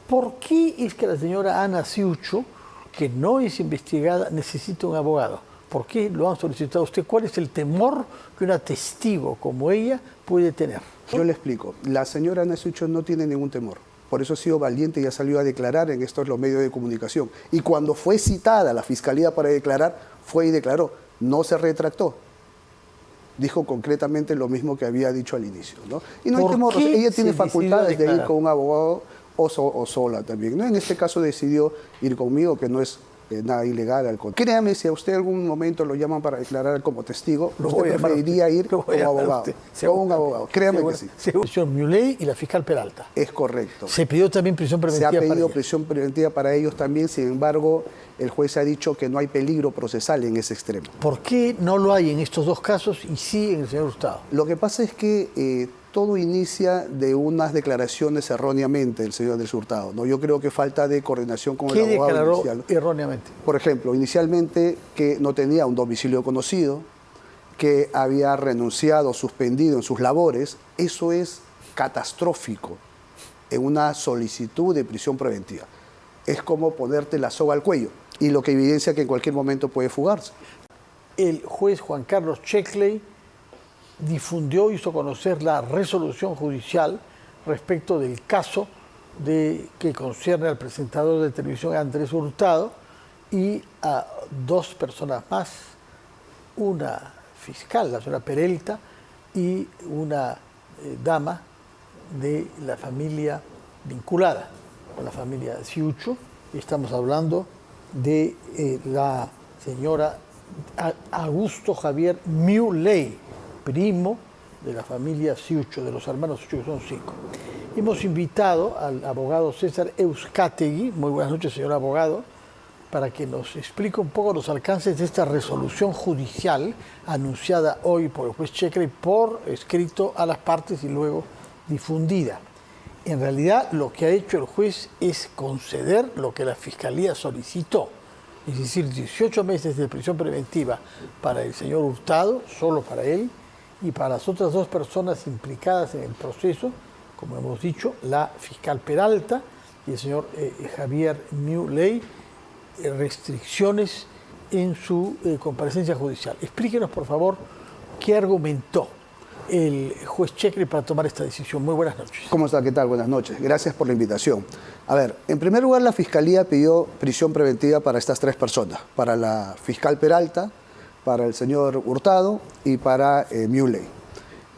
¿Por qué es que la señora Ana Ciucho, que no es investigada, necesita un abogado? ¿Por qué lo han solicitado a usted? ¿Cuál es el temor que una testigo como ella puede tener? Yo le explico. La señora Ana Ciucho no tiene ningún temor. Por eso ha sido valiente y ha salido a declarar en estos los medios de comunicación. Y cuando fue citada a la fiscalía para declarar, fue y declaró. No se retractó. Dijo concretamente lo mismo que había dicho al inicio, ¿no? Y no hay temor. Ella tiene facultades de ir con un abogado o sola también, ¿no? En este caso decidió ir conmigo, que no es nada ilegal. Al contrario. Créame, si a usted en algún momento lo llaman para declarar como testigo, usted preferiría ir como abogado. Como un abogado. Créame que sí. El señor Muley y la fiscal Peralta. Es correcto. Se pidió también prisión preventiva. Se ha pedido prisión preventiva para ellos también, sin embargo, el juez ha dicho que no hay peligro procesal en ese extremo. ¿Por qué no lo hay en estos dos casos y sí en el señor Hurtado? Lo que pasa es que todo inicia de unas declaraciones erróneamente del señor Andrés Hurtado, ¿no? Yo creo que falta de coordinación con el abogado declaró inicial. Erróneamente? Por ejemplo, inicialmente que no tenía un domicilio conocido, que había renunciado, suspendido en sus labores. Eso es catastrófico en una solicitud de prisión preventiva. Es como ponerte la soga al cuello, y lo que evidencia que en cualquier momento puede fugarse. El juez Juan Carlos Checkley difundió, hizo conocer la resolución judicial respecto del caso que concierne al presentador de televisión Andrés Hurtado y a dos personas más, una fiscal, la señora Peralta, y una dama de la familia vinculada con la familia Ciucho. Estamos hablando de la señora Augusto Javier Muley, primo de la familia Ciucho, de los hermanos Ciucho, que son 5. Hemos invitado al abogado César Euskategui, muy buenas noches, señor abogado, para que nos explique un poco los alcances de esta resolución judicial anunciada hoy por el juez Checkley por escrito a las partes y luego difundida. En realidad, lo que ha hecho el juez es conceder lo que la Fiscalía solicitó, es decir, 18 meses de prisión preventiva para el señor Hurtado, solo para él, y para las otras dos personas implicadas en el proceso, como hemos dicho, la fiscal Peralta y el señor Javier Muley, restricciones en su comparecencia judicial. Explíquenos, por favor, qué argumentó el juez Checkley para tomar esta decisión. Muy buenas noches. ¿Cómo está? ¿Qué tal? Buenas noches. Gracias por la invitación. A ver, en primer lugar, la Fiscalía pidió prisión preventiva para estas 3 personas, para la fiscal Peralta, para el señor Hurtado y para Muley.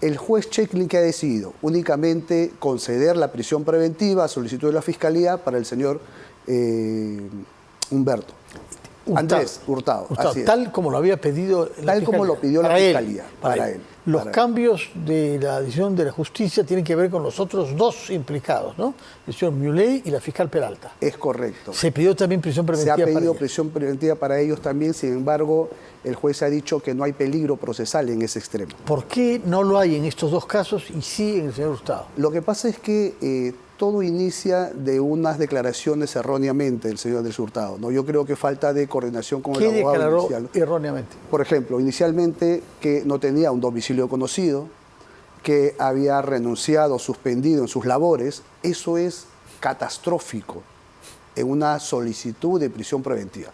El juez Checkley, que ha decidido únicamente conceder la prisión preventiva a solicitud de la Fiscalía para el señor Humberto. Andrés Hurtado, así es. Tal como lo había pedido la Tal como lo pidió la Fiscalía, para él. Los cambios de la decisión de la justicia tienen que ver con los otros 2 implicados, ¿no? El señor Muley y la fiscal Peralta. Es correcto. Se pidió también prisión preventiva para ellos. Se ha pedido prisión preventiva para ellos también, sin embargo, el juez ha dicho que no hay peligro procesal en ese extremo. ¿Por qué no lo hay en estos 2 casos y sí en el señor Hurtado? Lo que pasa es que todo inicia de unas declaraciones erróneamente del señor Andrés Hurtado, ¿no? Yo creo que falta de coordinación con el abogado inicial. ¿Qué declaró erróneamente? Por ejemplo, inicialmente que no tenía un domicilio conocido, que había renunciado, suspendido en sus labores. Eso es catastrófico en una solicitud de prisión preventiva.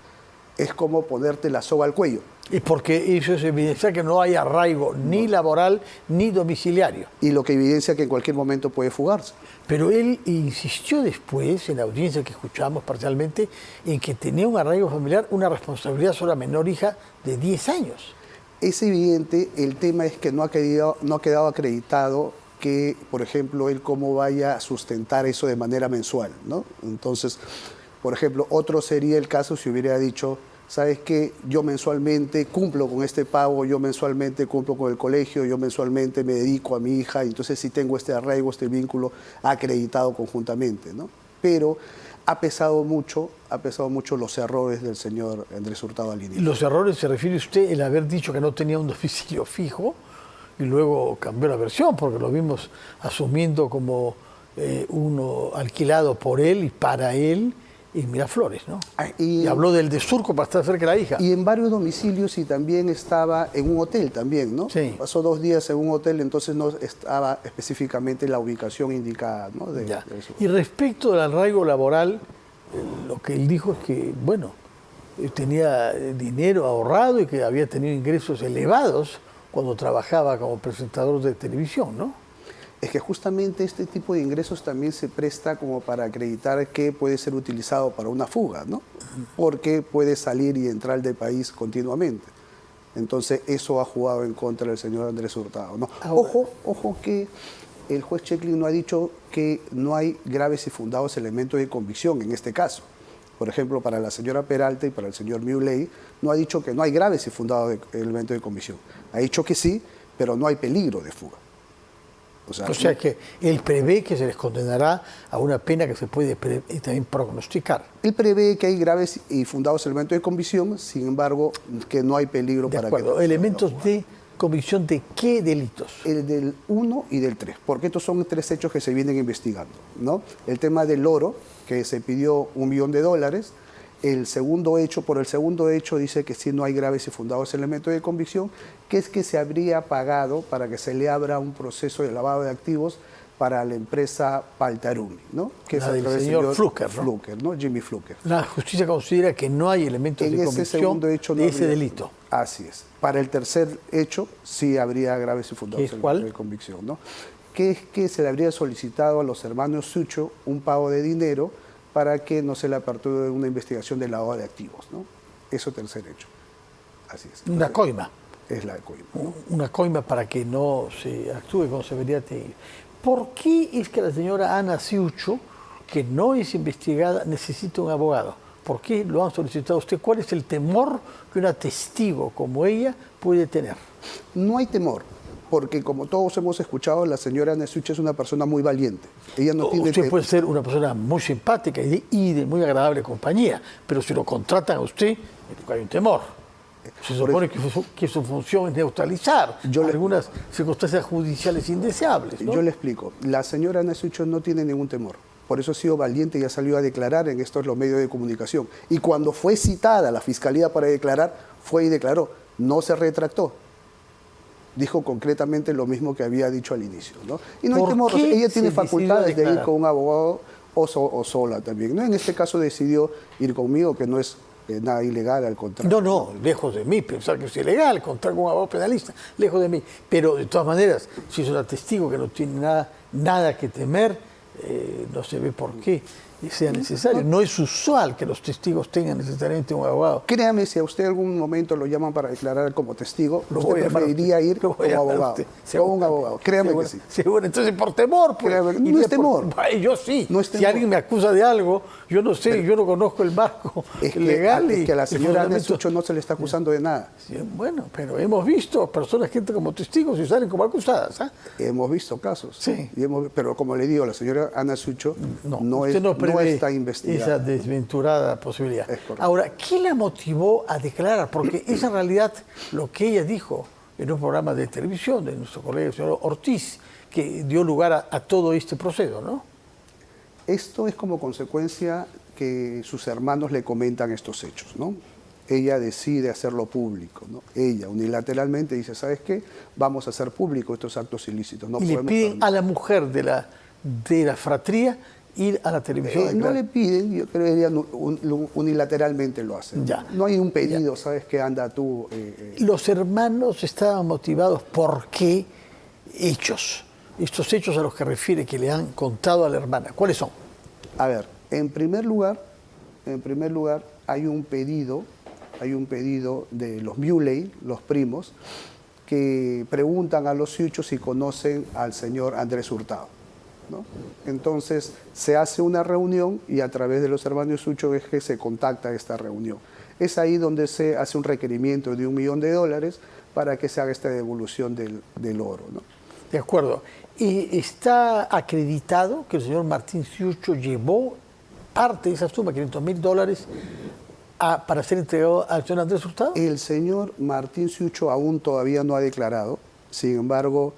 Es como ponerte la soga al cuello. Y porque eso es evidencia que no hay arraigo ni laboral ni domiciliario. Y lo que evidencia que en cualquier momento puede fugarse. Pero él insistió después, en la audiencia que escuchamos parcialmente, en que tenía un arraigo familiar, una responsabilidad sobre la menor hija de 10 años. Es evidente, el tema es que no ha quedado acreditado que, por ejemplo, él cómo vaya a sustentar eso de manera mensual, ¿no? Entonces, por ejemplo, otro sería el caso si hubiera dicho, ¿sabes qué? Yo mensualmente cumplo con este pago, yo mensualmente cumplo con el colegio, yo mensualmente me dedico a mi hija, entonces sí tengo este arraigo, este vínculo acreditado conjuntamente, ¿no? Pero ha pesado mucho los errores del señor Andrés Hurtado al inicio. ¿Los errores se refiere usted el haber dicho que no tenía un domicilio fijo y luego cambió la versión, porque lo vimos asumiendo como uno alquilado por él y para él, en Miraflores, ¿no? Y Y habló del de Surco para estar cerca de la hija. Y en varios domicilios y también estaba en un hotel también, ¿no? Sí. Pasó 2 días en un hotel, entonces no estaba específicamente la ubicación indicada, ¿no? Ya. de eso. Y respecto del arraigo laboral, lo que él dijo es que, bueno, tenía dinero ahorrado y que había tenido ingresos elevados cuando trabajaba como presentador de televisión, ¿no? Es que justamente este tipo de ingresos también se presta como para acreditar que puede ser utilizado para una fuga, ¿no? Porque puede salir y entrar del país continuamente. Entonces eso ha jugado en contra del señor Andrés Hurtado, ¿no? Ahora, Ojo que el juez Checklin no ha dicho que no hay graves y fundados elementos de convicción en este caso. Por ejemplo, para la señora Peralta y para el señor Muley, no ha dicho que no hay graves y fundados elementos de convicción. Ha dicho que sí, pero no hay peligro de fuga. o sea que él prevé que se les condenará a una pena que se puede también prognosticar. Él prevé que hay graves y fundados elementos de convicción, sin embargo, que no hay peligro De para acuerdo. que... ¿Elementos de convicción de qué delitos? El del 1 y del 3, porque estos son 3 hechos que se vienen investigando, ¿no? El tema del oro, que se pidió $1 millón. El segundo hecho, por el segundo hecho dice que sí no hay graves y fundados elementos de convicción, que es que se habría pagado para que se le abra un proceso de lavado de activos para la empresa Paltarumi, ¿no? Que La es a del través señor del Fluker, ¿no? Fluker, ¿no? Jimmy Fluker. La justicia considera que no hay elementos En de ese convicción segundo hecho no de ese habría- delito. Así es. Para el tercer hecho sí habría graves y fundados ¿Qué es elementos cuál? de convicción, ¿no? Que es que se le habría solicitado a los hermanos Sucho un pago de dinero para que no se le aperture una investigación de lavado de activos, ¿no? Eso tercer hecho. Así es. Una coima. Es la de coima, ¿no? Una coima para que no se actúe con severidad. ¿Por qué es que la señora Ana Ciucho, que no es investigada, necesita un abogado? ¿Por qué lo han solicitado a usted? ¿Cuál es el temor que una testigo como ella puede tener? No hay temor, porque como todos hemos escuchado, la señora Ana Sucho es una persona muy valiente. Ella no tiene... Usted puede ser una persona muy simpática y de muy agradable compañía, pero si lo contratan a usted, es porque hay un temor. Se supone que su función es neutralizar algunas circunstancias judiciales indeseables, ¿no? Yo le explico. La señora Ana Sucho no tiene ningún temor. Por eso ha sido valiente y ha salido a declarar en estos los medios de comunicación. Y cuando fue citada a la fiscalía para declarar, fue y declaró. No se retractó. Dijo concretamente lo mismo que había dicho al inicio, ¿no? Y no hay temor. O sea, ella tiene facultades de ir con un abogado o sola también, ¿no? En este caso decidió ir conmigo, que no es nada ilegal, al contrario. No, lejos de mí, pensar que es ilegal, contar con un abogado penalista, lejos de mí. Pero de todas maneras, si es una testigo que no tiene nada que temer, no se ve por qué sea necesario. No es usual que los testigos tengan necesariamente un abogado. Créame, si a usted algún momento lo llaman para declarar como testigo, Lo usted voy a llamar a preferiría usted. ir Lo voy como a llamar a abogado. usted. Como un abogado. Créame que sí. Seguro, entonces por temor. Pues. Créame, no es temor. Yo sí. No es Si temor. alguien me acusa de algo, yo no sé, yo no conozco el marco legal. Es que a la señora Ana fundamento. Sucho no se le está acusando de nada. Sí, bueno, pero hemos visto personas que entran como testigos y salen como acusadas. ¿Ah? Hemos visto casos. Sí. Pero como le digo, la señora Ana Sucho no usted no prevé está investigada. esa desventurada posibilidad. Es correcto. Ahora, ¿qué la motivó a declarar? Porque es en realidad lo que ella dijo en un programa de televisión de nuestro colega el señor Ortiz, que dio lugar a todo este proceso, ¿no? Esto es como consecuencia que sus hermanos le comentan estos hechos, ¿no? Ella decide hacerlo público, ¿no? Ella unilateralmente dice, ¿sabes qué? Vamos a hacer público estos actos ilícitos. No y le podemos piden permitir. a la mujer de la fratría ir a la televisión. a No declarar. le piden, yo creo que ella unilateralmente lo hace. Ya. No hay un pedido, ¿sabes qué? Anda tú. Los hermanos estaban motivados por qué hechos, estos hechos a los que refiere que le han contado a la hermana. ¿Cuáles son? A ver, en primer lugar, hay un pedido de los Muley, los primos, que preguntan a los Ciuchos si conocen al señor Andrés Hurtado, ¿no? Entonces se hace una reunión y a través de los hermanos Ciucho es que se contacta esta reunión. Es ahí donde se hace un requerimiento de $1 millón para que se haga esta devolución del oro, ¿no? De acuerdo. ¿Y está acreditado que el señor Martín Ciucho llevó parte de esa suma, $500.000, para ser entregado al señor Andrés Hurtado? El señor Martín Ciucho aún todavía no ha declarado, sin embargo,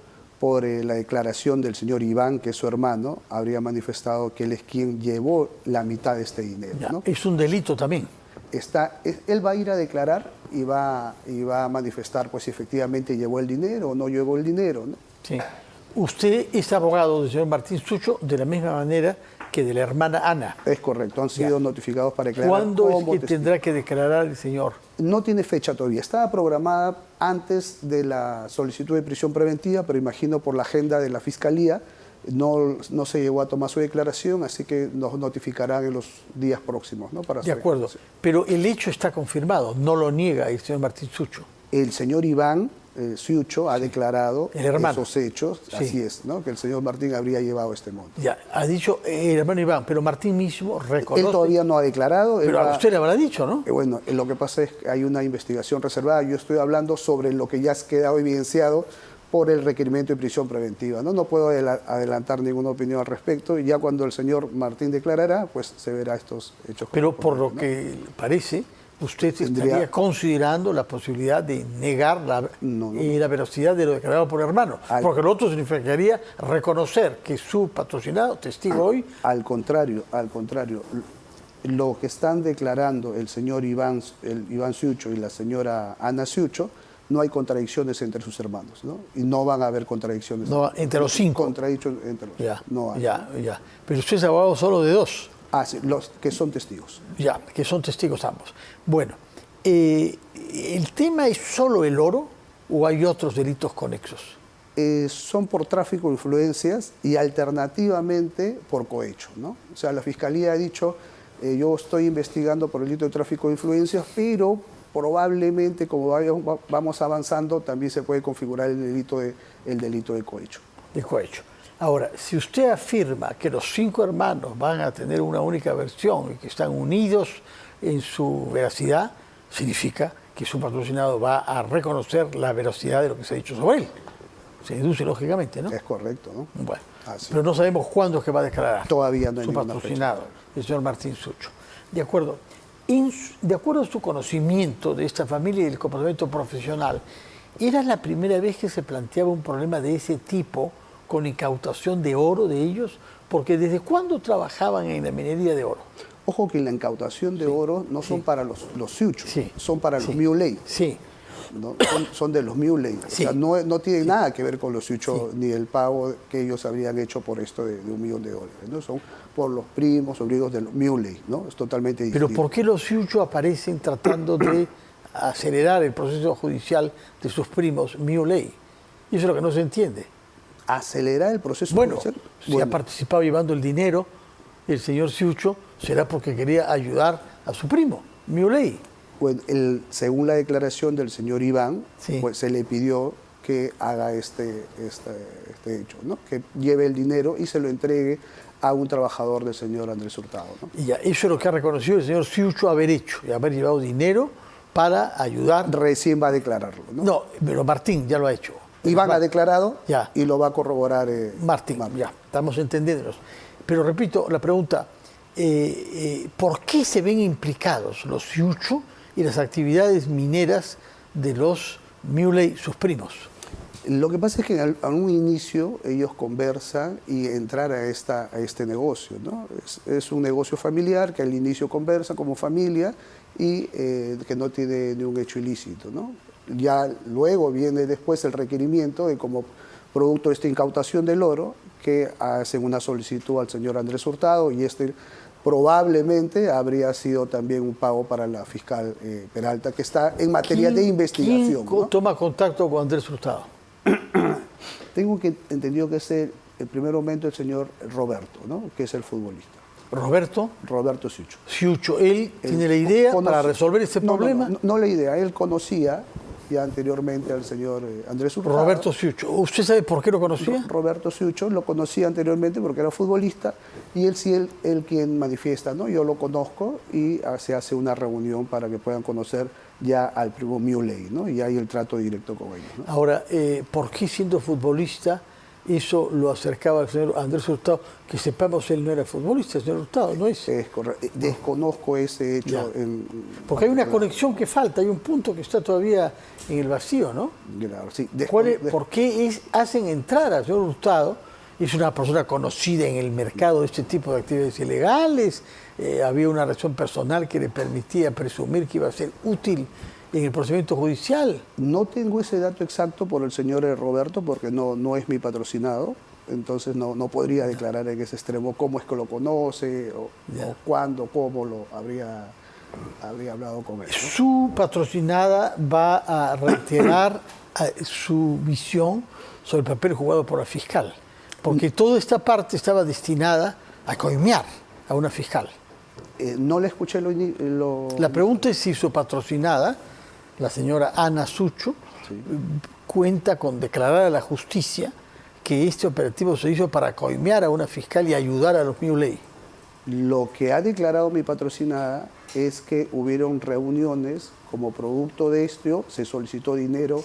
por la declaración del señor Iván, que es su hermano, habría manifestado que él es quien llevó la mitad de este dinero, Ya, ¿no? es un delito también. Él va a ir a declarar y va a manifestar pues si efectivamente llevó el dinero o no llevó el dinero, ¿no? Sí. Usted es abogado del señor Martín Sucho de la misma manera que de la hermana Ana. Es correcto, han sido notificados para declarar. ¿Cuándo es como que testigo. tendrá que declarar el señor? No tiene fecha todavía, estaba programada antes de la solicitud de prisión preventiva, pero imagino por la agenda de la Fiscalía no se llegó a tomar su declaración, así que nos notificarán en los días próximos, ¿no? Para De acuerdo, pero el hecho está confirmado, no lo niega el señor Martín Sucho. El señor Iván Siucho ha declarado esos hechos, Sí. así es, ¿no? Que el señor Martín habría llevado este monto. Ya, ha dicho el hermano Iván, pero Martín mismo reconoce. Él todavía no ha declarado. Pero a usted le habrá dicho, ¿no? Bueno, lo que pasa es que hay una investigación reservada. Yo estoy hablando sobre lo que ya ha quedado evidenciado por el requerimiento de prisión preventiva, ¿no? No puedo adelantar ninguna opinión al respecto, y ya cuando el señor Martín declarará, pues se verá estos hechos. Pero por lo que parece, usted estaría considerando la posibilidad de negar la veracidad de lo declarado por el hermano, porque lo otro significaría reconocer que su patrocinado, testigo hoy... Al contrario, lo que están declarando el señor Iván Siucho y la señora Ana Siucho, no hay contradicciones entre sus hermanos, ¿no? Y no van a haber contradicciones. No, entre los cinco. Contradicciones entre los ya, no hay. Ya. Pero usted es abogado solo de dos. Ah, sí, los que son testigos. Ya, que son testigos ambos. Bueno, ¿el tema es solo el oro o hay otros delitos conexos? Son por tráfico de influencias y alternativamente por cohecho, ¿no? O sea, la Fiscalía ha dicho, yo estoy investigando por el delito de tráfico de influencias, pero probablemente, como vamos avanzando, también se puede configurar el delito de cohecho. De cohecho. Ahora, si usted afirma que los 5 hermanos van a tener una única versión y que están unidos en su veracidad, significa que su patrocinado va a reconocer la veracidad de lo que se ha dicho sobre él. Se deduce lógicamente, ¿no? Es correcto, ¿no? Bueno, pero no sabemos cuándo es que va a declarar. Todavía no hay su patrocinado, el señor Martín Sucho. De acuerdo. De acuerdo a su conocimiento de esta familia y del comportamiento profesional, ¿era la primera vez que se planteaba un problema de ese tipo con incautación de oro de ellos? Porque ¿desde cuándo trabajaban en la minería de oro? Ojo que la incautación de oro no son para los Siucho, son para los Muley. Sí. ¿No? Son de los Muley. O sea, no tienen nada que ver con los Siucho ni el pago que ellos habrían hecho por esto de $1 millón, ¿no? Son por los primos, sobrinos de los Muley, ¿no? Es totalmente distinto. Pero ¿por qué los Siucho aparecen tratando de acelerar el proceso judicial de sus primos Muley? Y eso es lo que no se entiende. ¿Acelerar el proceso judicial? Si ha participado llevando el dinero el señor Siucho, será porque quería ayudar a su primo, Muley. Bueno, según la declaración del señor Iván, pues se le pidió que haga este hecho, ¿no? Que lleve el dinero y se lo entregue a un trabajador del señor Andrés Hurtado, ¿no? Y ya, eso es lo que ha reconocido el señor Siucho haber hecho, y haber llevado dinero para ayudar. Recién va a declararlo, ¿no? No, pero Martín ya lo ha hecho. Iván ha declarado y lo va a corroborar Martín. Ya, estamos entendiéndonos. Pero repito la pregunta, ¿por qué se ven implicados los Siucho y las actividades mineras de los Muley, sus primos? Lo que pasa es que a un inicio ellos conversan y entrar a este negocio, ¿no? Es un negocio familiar que al inicio conversa como familia y que no tiene ni un hecho ilícito, ¿no? Ya luego viene después el requerimiento de como producto de esta incautación del oro que hacen una solicitud al señor Andrés Hurtado y probablemente habría sido también un pago para la fiscal Peralta, que está en materia de investigación. ¿Quién toma contacto con Andrés Hurtado? Tengo entendido que es el primer momento el señor Roberto, ¿no? Que es el futbolista. ¿Roberto? Roberto Siucho. Siucho, ¿él tiene la idea para resolver este problema? No la idea, él conocía ya anteriormente al señor Andrés Hurtado. Roberto Siucho. ¿Usted sabe por qué lo conocía? Roberto Siucho lo conocía anteriormente porque era futbolista y él quien manifiesta, ¿no? Yo lo conozco y se hace una reunión para que puedan conocer ya al primo Muley, ¿no? Y hay el trato directo con ellos, ¿no? Ahora, ¿por qué siendo futbolista eso lo acercaba al señor Andrés Hurtado, que sepamos él no era futbolista, el señor Hurtado, ¿no es? Es correcto. Desconozco ese hecho. Porque hay una conexión que falta, hay un punto que está todavía en el vacío, ¿no? Claro, sí. ¿Por qué hacen entrar al señor Hurtado? Es una persona conocida en el mercado de este tipo de actividades ilegales, había una razón personal que le permitía presumir que iba a ser útil en el procedimiento judicial. No tengo ese dato exacto por el señor Roberto, porque no es mi patrocinado, entonces no podría declarar en ese extremo cómo es que lo conoce, o cuándo, cómo lo habría hablado con él, ¿no? Su patrocinada va a reiterar su visión sobre el papel jugado por la fiscal, porque toda esta parte estaba destinada a coimear a una fiscal. No le escuché La pregunta es si su patrocinada, la señora Ana Sucho, sí, cuenta con declarar a la justicia que este operativo se hizo para coimear a una fiscal y ayudar a los Muley. Lo que ha declarado mi patrocinada es que hubieron reuniones, como producto de esto, se solicitó dinero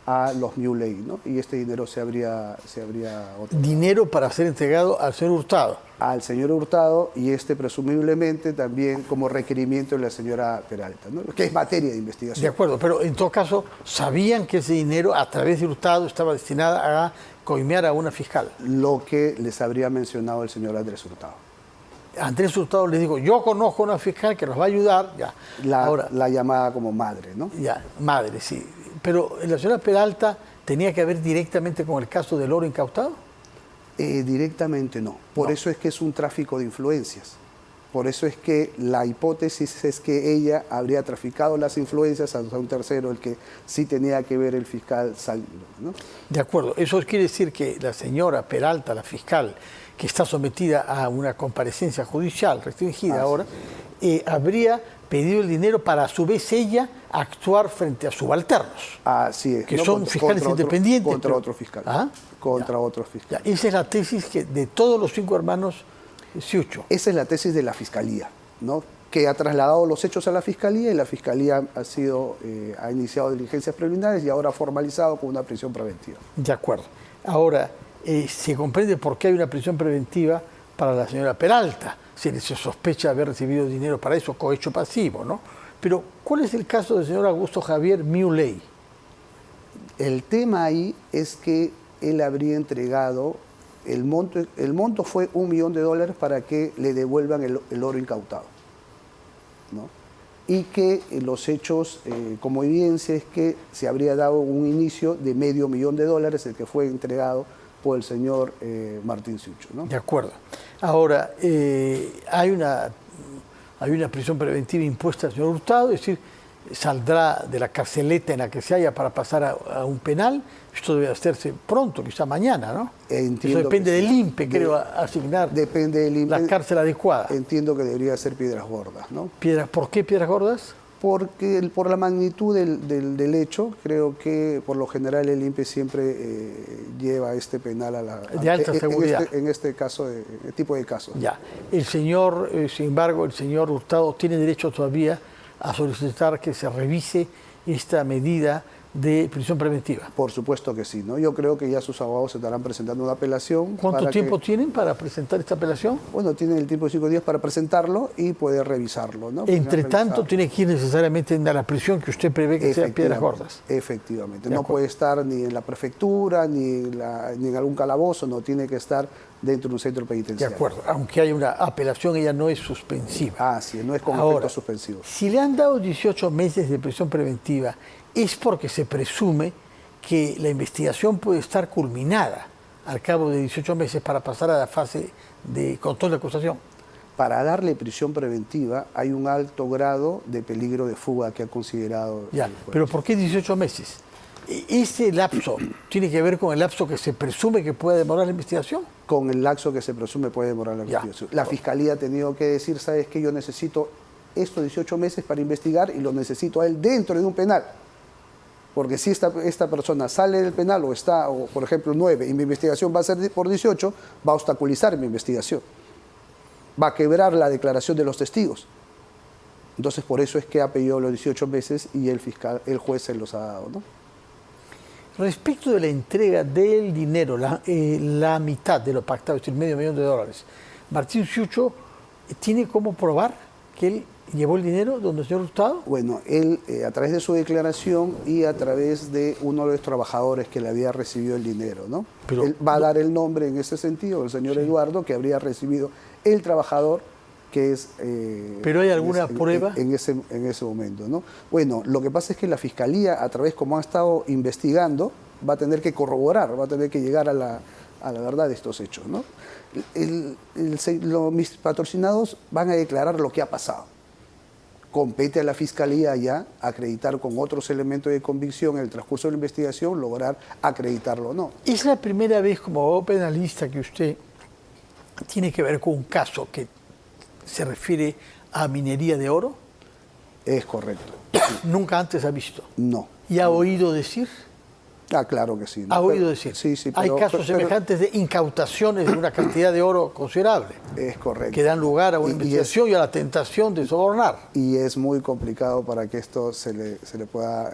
a los Muley, ¿no? Y este dinero se habría otorgado. Dinero para ser entregado al señor Hurtado. Al señor Hurtado, y presumiblemente también como requerimiento de la señora Peralta, ¿no? Que es materia de investigación. De acuerdo, pero en todo caso, ¿sabían que ese dinero a través de Hurtado estaba destinado a coimear a una fiscal? Lo que les habría mencionado el señor Andrés Hurtado. Andrés Hurtado les dijo, yo conozco a una fiscal que nos va a ayudar. Ya. Ahora, la llamada como madre, ¿no? Ya, madre, sí. Pero la señora Peralta tenía que ver directamente con el caso del oro incautado. Directamente no. Por eso es que es un tráfico de influencias. Por eso es que la hipótesis es que ella habría traficado las influencias a un tercero, el que sí tenía que ver el fiscal Salinas, ¿no? De acuerdo. Eso quiere decir que la señora Peralta, la fiscal, que está sometida a una comparecencia judicial restringida ahora, habría pedido el dinero para a su vez ella actuar frente a subalternos. Así es. Que no, son fiscales independientes. Contra otro fiscal. ¿Ah? Contra otro fiscal. Ya. Esa es la tesis de todos los 5 hermanos Siucho. Esa es la tesis de la Fiscalía, ¿no? Que ha trasladado los hechos a la Fiscalía, y la Fiscalía ha iniciado diligencias preliminares y ahora ha formalizado con una prisión preventiva. De acuerdo. Ahora, se comprende por qué hay una prisión preventiva para la señora Peralta. Se sospecha haber recibido dinero para eso, cohecho pasivo, ¿no? Pero, ¿cuál es el caso del señor Augusto Javier Muley? El tema ahí es que él habría entregado, el monto fue $1 millón para que le devuelvan el oro incautado, ¿no? Y que los hechos, como evidencia, es que se habría dado un inicio de $500,000, el que fue entregado por el señor Martín Siucho, ¿no? De acuerdo. Ahora, hay una prisión preventiva impuesta al señor Hurtado, es decir, saldrá de la carceleta en la que se haya para pasar a un penal. Esto debe hacerse pronto, quizá mañana, ¿no? Entiendo. Eso depende del INPE, creo, asignar la cárcel adecuada. Entiendo que debería ser Piedras Gordas, ¿no? ¿Por qué Piedras Gordas? Porque por la magnitud del hecho, creo que por lo general el INPE siempre lleva este penal de alta seguridad. En este caso, tipo de casos. Ya. El señor, sin embargo, el señor Hurtado tiene derecho todavía a solicitar que se revise esta medida de prisión preventiva. Por supuesto que sí, ¿no? Yo creo que ya sus abogados estarán presentando una apelación. ¿Cuánto tiempo tienen para presentar esta apelación? Bueno, tienen el tiempo de 5 días para presentarlo y poder revisarlo, ¿no? Entre tanto, tiene que ir necesariamente a la prisión que usted prevé que sea Piedras Gordas. Efectivamente. No puede estar ni en la prefectura, ni en algún calabozo, no tiene que estar dentro de un centro penitenciario. De acuerdo. Aunque haya una apelación, ella no es suspensiva. Ah, sí, no es con efectos suspensivos. Si le han dado 18 meses de prisión preventiva, es porque se presume que la investigación puede estar culminada al cabo de 18 meses para pasar a la fase de control de acusación. Para darle prisión preventiva hay un alto grado de peligro de fuga que ha considerado ya, el juez. ¿Pero por qué 18 meses? ¿Ese lapso tiene que ver con el lapso que se presume que puede demorar la investigación? Con el lapso que se presume puede demorar la investigación. La Fiscalía ha tenido que decir, ¿sabes qué? Yo necesito estos 18 meses para investigar y lo necesito a él dentro de un penal. Porque si esta persona sale del penal o por ejemplo, 9 y mi investigación va a ser por 18, va a obstaculizar mi investigación. Va a quebrar la declaración de los testigos. Entonces, por eso es que ha pedido los 18 meses y el juez se los ha dado, ¿no? Respecto de la entrega del dinero, la mitad de lo pactado, es decir, $500,000, Martín Ciucho tiene cómo probar que él llevó el dinero donde el señor Hurtado. Bueno, él a través de su declaración y a través de uno de los trabajadores que le había recibido el dinero, ¿no? Pero, él va a dar el nombre en ese sentido, el señor Eduardo, que habría recibido el trabajador que es... ¿Pero hay alguna prueba? En ese momento, ¿no? Bueno, lo que pasa es que la Fiscalía, a través como ha estado investigando, va a tener que corroborar, va a tener que llegar a la verdad de estos hechos, ¿no? Mis patrocinados van a declarar lo que ha pasado. Compete a la Fiscalía ya acreditar con otros elementos de convicción en el transcurso de la investigación, lograr acreditarlo o no. ¿Es la primera vez como abogado penalista que usted tiene que ver con un caso que se refiere a minería de oro? Es correcto. ¿Nunca antes ha visto? No. ¿Y ha oído decir? Ah, claro que sí. ¿No? ¿Ha oído decir? Sí, sí. Hay casos semejantes de incautaciones de una cantidad de oro considerable. Es correcto. Que dan lugar a una investigación y a la tentación de sobornar. Y es muy complicado para que esto se le pueda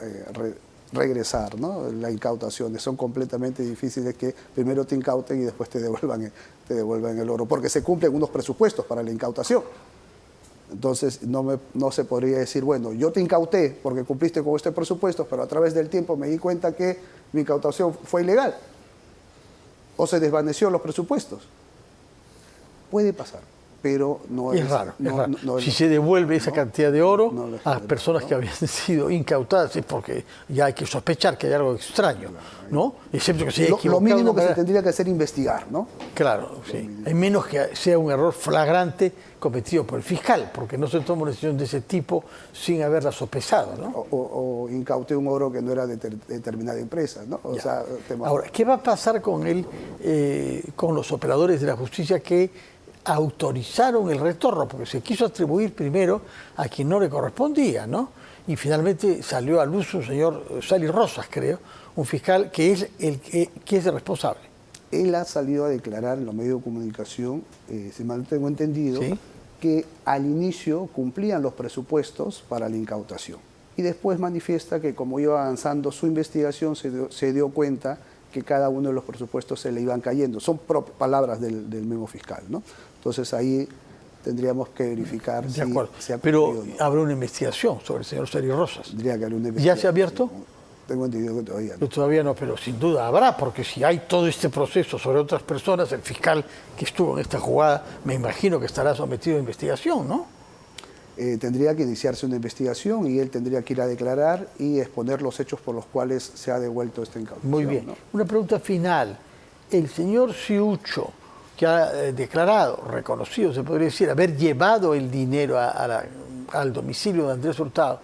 regresar, ¿no? Las incautaciones son completamente difíciles, que primero te incauten y después te devuelvan el oro, porque se cumplen unos presupuestos para la incautación. Entonces no se podría decir, bueno, yo te incauté porque cumpliste con este presupuesto, pero a través del tiempo me di cuenta que mi incautación fue ilegal o se desvaneció los presupuestos. Puede pasar, pero no es raro. No, es raro. No, si se devuelve esa cantidad de oro a las general, personas que habían sido incautadas, es porque ya hay que sospechar que hay algo extraño, ¿no? Excepto que se haya equivocado. Lo mínimo que se tendría que hacer es investigar, ¿no? Claro, sí. Es menos que sea un error flagrante cometido por el fiscal, porque no se toma una decisión de ese tipo sin haberla sopesado, ¿no? O incauté un oro que no era de determinada empresa, ¿no? O sea, ahora, ¿qué va a pasar con él, con los operadores de la justicia que autorizaron el retorno? Porque se quiso atribuir primero a quien no le correspondía, ¿no? Y finalmente salió a luz un señor Sally Rosas, creo, un fiscal que es que es el responsable. Él ha salido a declarar en los medios de comunicación, si mal tengo entendido, ¿sí?, que al inicio cumplían los presupuestos para la incautación. Y después manifiesta que como iba avanzando su investigación se dio cuenta que cada uno de los presupuestos se le iban cayendo. Son palabras del mismo fiscal, ¿no? Entonces ahí tendríamos que verificar de acuerdo. Pero habrá una investigación sobre el señor Sally Rosas. Tendría que haber una investigación. ¿Ya se ha abierto? Tengo entendido que todavía no. Todavía no, pero sin duda habrá, porque si hay todo este proceso sobre otras personas, el fiscal que estuvo en esta jugada, me imagino que estará sometido a investigación, ¿no? Tendría que iniciarse una investigación y él tendría que ir a declarar y exponer los hechos por los cuales se ha devuelto esta incautación. Muy bien. ¿No? Una pregunta final. El señor Ciucho, que ha declarado, reconocido, se podría decir, haber llevado el dinero al domicilio de Andrés Hurtado,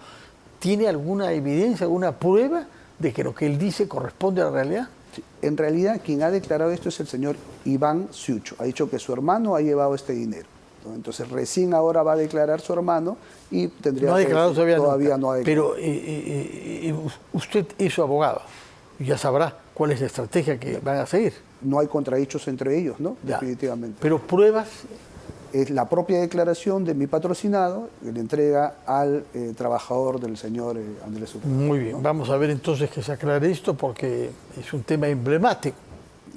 ¿tiene alguna evidencia, alguna prueba de que lo que él dice corresponde a la realidad? Sí. En realidad, quien ha declarado esto es el señor Iván Ciucho. Ha dicho que su hermano ha llevado este dinero. Entonces, recién ahora va a declarar su hermano y tendría no ha declarado que... Todavía no ha declarado. Pero usted es su abogado y ya sabrá cuál es la estrategia que van a seguir. No hay contradichos entre ellos, ¿no? Ya. Definitivamente. Pero pruebas... Es la propia declaración de mi patrocinado que le entrega al trabajador del señor Andrés Hurtado. Muy bien, ¿no? Vamos a ver entonces que se aclare esto, porque es un tema emblemático,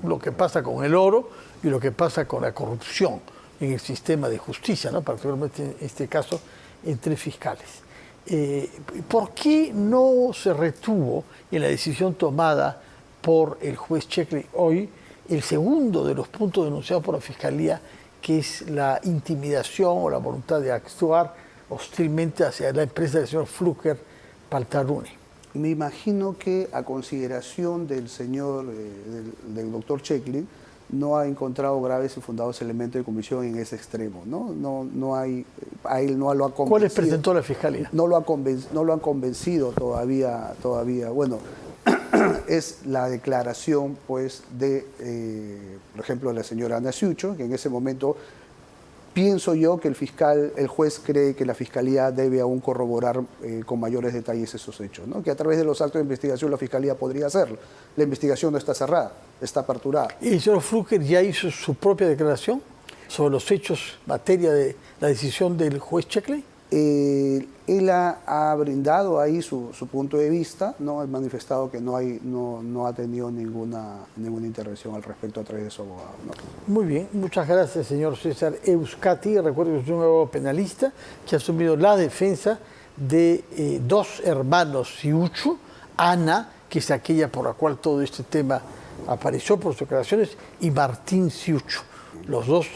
lo que pasa con el oro y lo que pasa con la corrupción en el sistema de justicia, ¿no? Particularmente en este caso entre fiscales. ¿Por qué no se retuvo en la decisión tomada por el juez Checkley hoy el segundo de los puntos denunciados por la Fiscalía, que es la intimidación o la voluntad de actuar hostilmente hacia la empresa del señor Flúquer Paltaruni? Me imagino que a consideración del señor, del doctor Checkley, no ha encontrado graves y fundados elementos de comisión en ese extremo, ¿no? No hay, a él no lo ha convencido. ¿Cuáles presentó la Fiscalía? No lo han convencido todavía. Bueno, es la declaración, pues, de, por ejemplo, de la señora Ana Ciucho, que en ese momento pienso yo que el juez cree que la Fiscalía debe aún corroborar con mayores detalles esos hechos, ¿no? Que a través de los actos de investigación la Fiscalía podría hacerlo. La investigación no está cerrada, está aperturada. ¿Y el señor Flúquer ya hizo su propia declaración sobre los hechos, materia de la decisión del juez Checkley? Él ha brindado ahí su punto de vista, ¿no? Ha manifestado que no ha tenido ninguna intervención al respecto a través de su abogado, ¿no? Muy bien, muchas gracias, señor César Euskati. Recuerdo que es un abogado penalista que ha asumido la defensa de dos hermanos Siucho, Ana, que es aquella por la cual todo este tema apareció por sus declaraciones, y Martín Siucho, los dos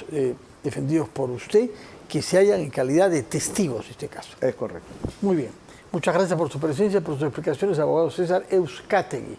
defendidos por usted, que se hallan en calidad de testigos en este caso. Es correcto. Muy bien. Muchas gracias por su presencia, por sus explicaciones, abogado César Euskategui.